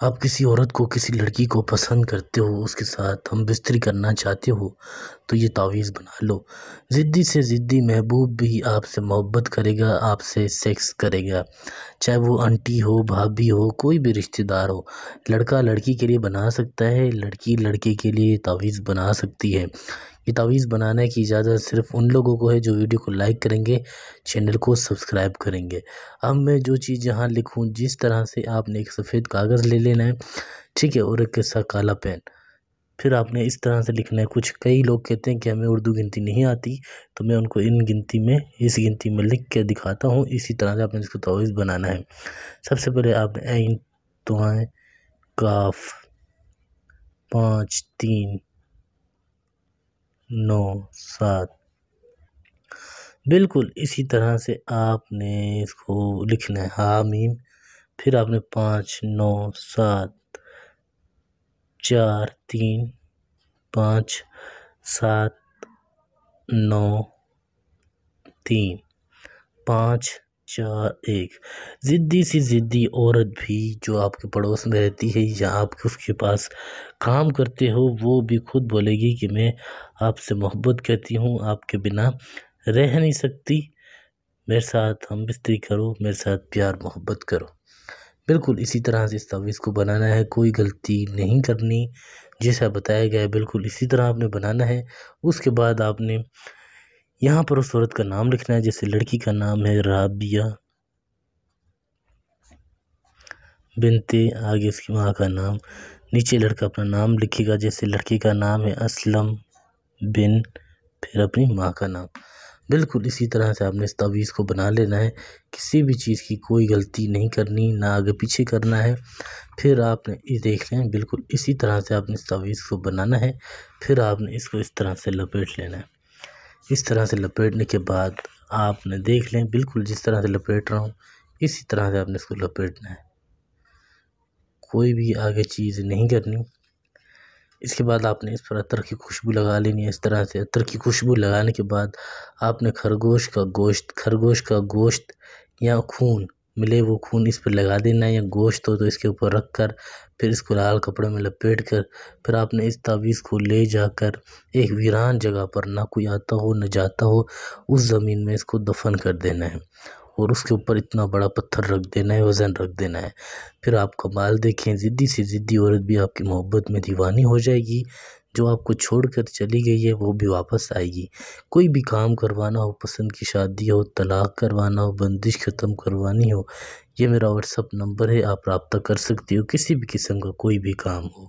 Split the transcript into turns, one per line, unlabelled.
آپ کسی عورت کو، کسی لڑکی کو پسند کرتے ہو، اس کے ساتھ ہم بستری کرنا چاہتے ہو تو یہ تعویذ بنا لو۔ ضدی سے ضدی محبوب بھی آپ سے محبت کرے گا، آپ سے سیکس کرے گا، چاہے وہ انٹی ہو، بھابھی ہو، کوئی بھی رشتہ دار ہو۔ لڑکا لڑکی کے لیے بنا سکتا ہے، لڑکی لڑکے کے لیے تعویذ بنا سکتی ہے۔ یہ تعویذ بنانے کی اجازت صرف ان لوگوں کو ہے جو ویڈیو کو لائک کریں گے، چینل کو سبسکرائب کریں گے۔ اب میں جو چیز یہاں لکھوں، جس طرح سے آپ نے ایک سفید کاغذ لے لینا ہے، ٹھیک ہے، اور ایک کیسا کالا پین، پھر آپ نے اس طرح سے لکھنا ہے۔ کئی لوگ کہتے ہیں کہ ہمیں اردو گنتی نہیں آتی، تو میں ان کو اس گنتی میں لکھ کے دکھاتا ہوں۔ اسی طرح سے آپ نے اس کو تعویذ بنانا ہے۔ سب سے پہلے آپ نے عین توائیں کاف 5 3 9 7، بالکل اسی طرح سے آپ نے اس کو لکھنا ہے حامیم۔ پھر آپ نے 5 9 7 4 3 5 7 9 3 5 4 1۔ ضدی سی ضدی عورت بھی جو آپ کے پڑوس میں رہتی ہے یا آپ اس کے پاس کام کرتے ہو، وہ بھی خود بولے گی کہ میں آپ سے محبت کرتی ہوں، آپ کے بنا رہ نہیں سکتی، میرے ساتھ ہم بستری کرو، میرے ساتھ پیار محبت کرو۔ بالکل اسی طرح سے اس تعویذ کو بنانا ہے، کوئی غلطی نہیں کرنی، جیسا بتایا گیا ہے بالکل اسی طرح آپ نے بنانا ہے۔ اس کے بعد آپ نے یہاں پر اس عورت کا نام لکھنا ہے، جیسے لڑکی کا نام ہے رابعہ بنت، آگے اس کی ماں کا نام، نیچے لڑکا اپنا نام لکھے گا، جیسے لڑکی کا نام ہے اسلم بن، پھر اپنی ماں کا نام۔ بالکل اسی طرح سے آپ نے اس تعویذ کو بنا لینا ہے، کسی بھی چیز کی کوئی غلطی نہیں کرنی، نہ آگے پیچھے کرنا ہے۔ پھر آپ نے یہ دیکھ لیں، بالکل اسی طرح سے آپ نے اس تعویذ کو بنانا ہے۔ پھر آپ نے اس کو اس طرح سے لپیٹ لینا ہے۔ اس طرح سے لپیٹنے کے بعد آپ نے دیکھ لیں، بالکل جس طرح سے لپیٹ رہا ہوں اسی طرح سے آپ نے اس کو لپیٹنا ہے، کوئی بھی آگے چیز نہیں کرنی۔ اس کے بعد آپ نے اس پر عطر کی خوشبو لگا لینی ہے۔ اس طرح سے عطر کی خوشبو لگانے کے بعد آپ نے خرگوش کا گوشت یا خون ملے، وہ خون اس پر لگا دینا ہے، یا گوشت ہو تو اس کے اوپر رکھ کر پھر اس کو لال کپڑے میں لپیٹ کر پھر آپ نے اس تعویذ کو لے جا کر ایک ویران جگہ پر، نہ کوئی آتا ہو نہ جاتا ہو، اس زمین میں اس کو دفن کر دینا ہے، اور اس کے اوپر اتنا بڑا پتھر رکھ دینا ہے، وزن رکھ دینا ہے۔ پھر آپ کمال دیکھیں، ضدی سے ضدی عورت بھی آپ کی محبت میں دیوانی ہو جائے گی، جو آپ کو چھوڑ کر چلی گئی ہے وہ بھی واپس آئے گی۔ کوئی بھی کام کروانا ہو، پسند کی شادی ہو، طلاق کروانا ہو، بندش ختم کروانی ہو، یہ میرا واٹس ایپ نمبر ہے، آپ رابطہ کر سکتے ہو، کسی بھی قسم کا کوئی بھی کام ہو۔